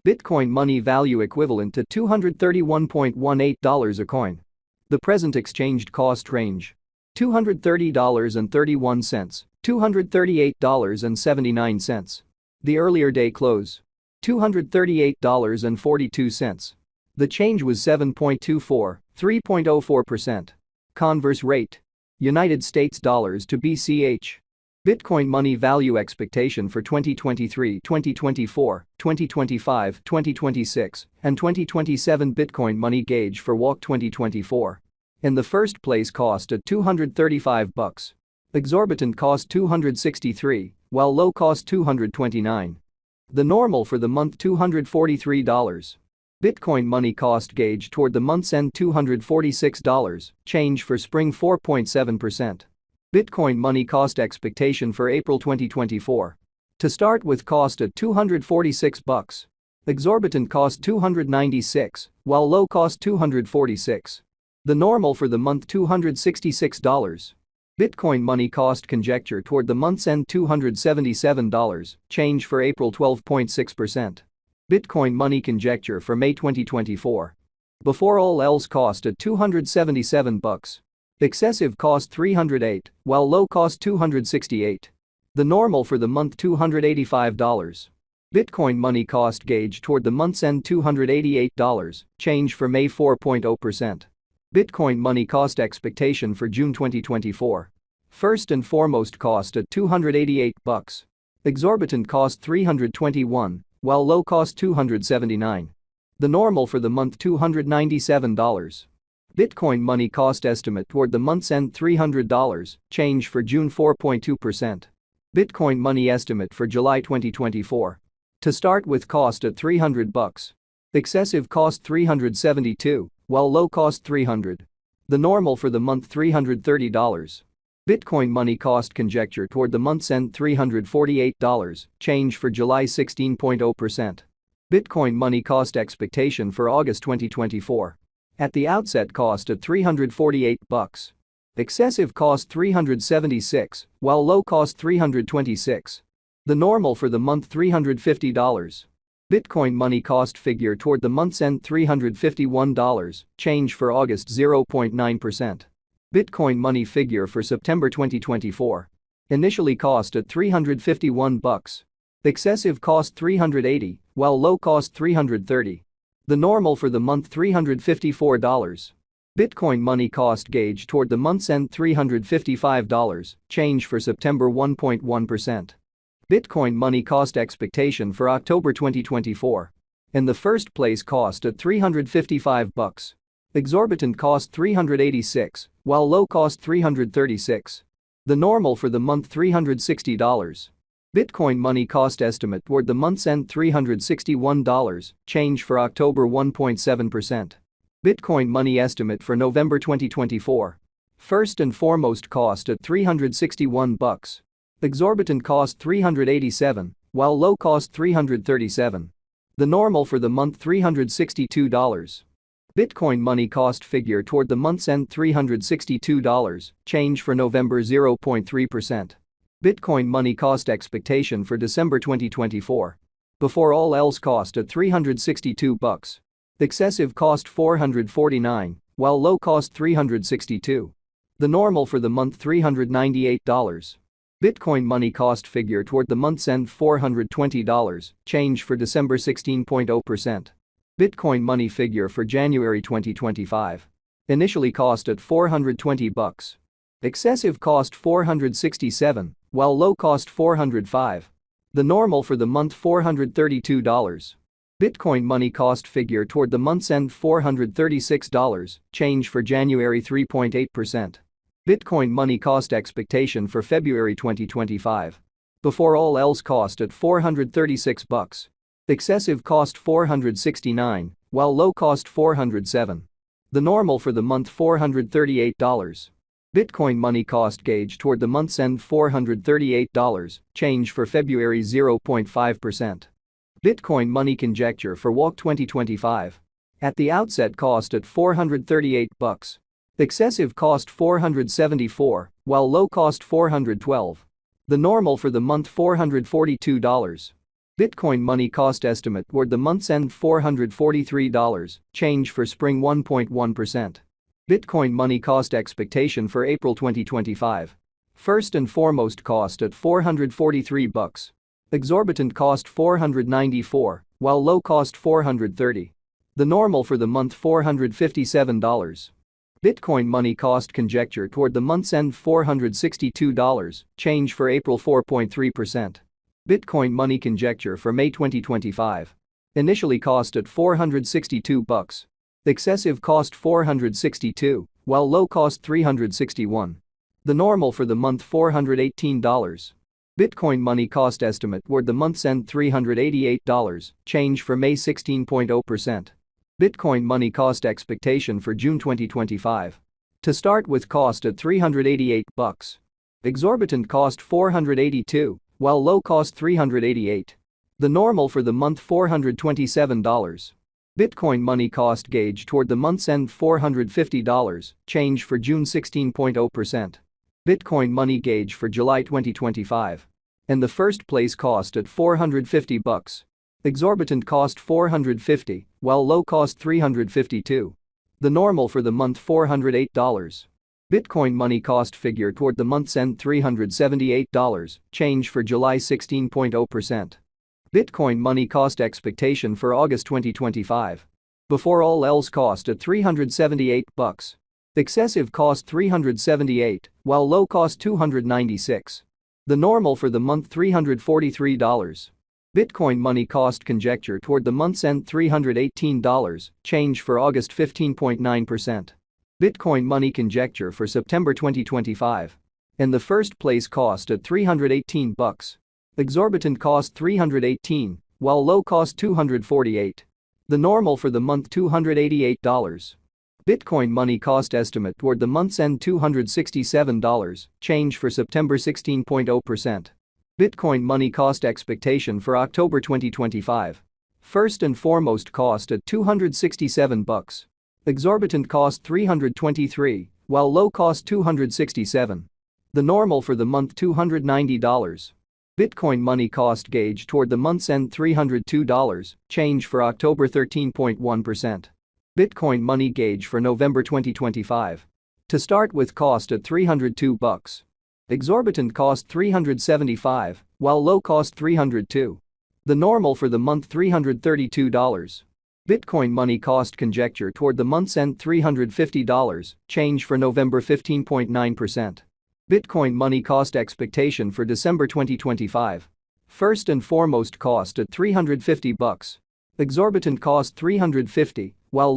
Bitcoin money value equivalent to $231.18 a coin. The present exchanged cost range: $230.31, $238.79. The earlier day close: $238.42. The change was 7.24, 3.04%. Converse rate: United States dollars to BCH. Bitcoin money value expectation for 2023, 2024, 2025, 2026, and 2027. Bitcoin money gauge for walk 2024. In the first place, cost at $235. Exorbitant cost $263, while low cost $229. The normal for the month $243. Bitcoin money cost gauge toward the month's end $246, change for spring 4.7%. Bitcoin money cost expectation for April 2024. To start with, cost at $246. Exorbitant cost $296, while low cost $246. The normal for the month $266. Bitcoin money cost conjecture toward the month's end $277, change for April 12.6%. Bitcoin money conjecture for May 2024. Before all else, cost at $277. Excessive cost $308, while low cost $268. The normal for the month $285. Bitcoin money cost gauge toward the month's end $288, change for May 4.0%. Bitcoin money cost expectation for June 2024. First and foremost, cost at $288. Exorbitant cost $321, while low cost $279. The normal for the month $297. Bitcoin money cost estimate toward the month's end $300, change for June 4.2%. Bitcoin money estimate for July 2024. To start with, cost at $300. Excessive cost $372, while low cost $300. The normal for the month $330. Bitcoin money cost conjecture toward the month's end $348, change for July 16.0%. Bitcoin money cost expectation for August 2024. At the outset, cost at $348. Excessive cost $376, while low cost $326. The normal for the month $350. Bitcoin money cost figure toward the month's end $351, change for August 0.9%. Bitcoin money figure for September 2024. Initially cost at $351. Excessive cost $380, while low cost $330. The normal for the month $354. Bitcoin money cost gauge toward the month's end $355, change for September 1.1%. Bitcoin money cost expectation for October 2024. In the first place, cost at $355. Exorbitant cost $386, while low cost $336. The normal for the month $360. Bitcoin money cost estimate toward the month's end $361, change for October 1.7%. Bitcoin money estimate for November 2024. First and foremost, cost at $361. Exorbitant cost $387, while low cost $337. The normal for the month $362. Bitcoin money cost figure toward the month's end $362, change for November 0.3%. Bitcoin money cost expectation for December 2024. Before all else, cost at $362. Excessive cost $449, while low cost $362. The normal for the month $398. Bitcoin money cost figure toward the month's end $420, change for December 16.0%. Bitcoin money figure for January 2025. Initially cost at $420. Excessive cost $467, while low cost $405. The normal for the month $432. Bitcoin money cost figure toward the month's end $436, change for January 3.8%. Bitcoin money cost expectation for February 2025. Before all else, cost at $436. Excessive cost $469, while low cost $407. The normal for the month $438. Bitcoin money cost gauge toward the month's end $438, change for February 0.5%. Bitcoin money conjecture for walk 2025. At the outset, cost at $438. Excessive cost $474, while low cost $412. The normal for the month $442. Bitcoin money cost estimate toward the month's end $443, change for spring 1.1%. Bitcoin money cost expectation for April 2025. First and foremost cost at $443. Exorbitant cost $494, while low cost $430. The normal for the month $457. Bitcoin money cost conjecture toward the month's end $462, change for April 4.3%. Bitcoin money conjecture for May 2025. Initially cost at $462. Excessive cost $462, while low cost $361. The normal for the month $418. Bitcoin money cost estimate toward the month's end $388, change for May 16.0%. Bitcoin money cost expectation for June 2025. To start with cost at $388. Exorbitant cost $482, while low cost $388. The normal for the month $427. Bitcoin money cost gauge toward the month's end $450, change for June 16.0%. Bitcoin money gauge for July 2025. And the first place cost at $450. Exorbitant cost $450, while low cost $352. The normal for the month $408. Bitcoin money cost figure toward the month's end $378, change for July 16.0%. Bitcoin money cost expectation for August 2025. Before all else cost at $378. Excessive cost $378, while low cost $296. The normal for the month $343. Bitcoin money cost conjecture toward the month's end $318, change for August 15.9%. Bitcoin money conjecture for September 2025. And the first place cost at $318. Exorbitant cost $318, while low cost $248. The normal for the month $288. Bitcoin money cost estimate toward the month's end $267, change for September 16.0%. Bitcoin money cost expectation for October 2025. First and foremost cost at $267. Exorbitant cost $323, while low cost $267. The normal for the month $290. Bitcoin money cost gauge toward the month's end $302, change for October 13.1%. Bitcoin money gauge for November 2025. To start with cost at $302. Exorbitant cost $375, while low cost $302. The normal for the month $332. Bitcoin money cost conjecture toward the month's end $350, change for November 15.9%. Bitcoin money cost expectation for December 2025. First and foremost cost at $350. Exorbitant cost $350, while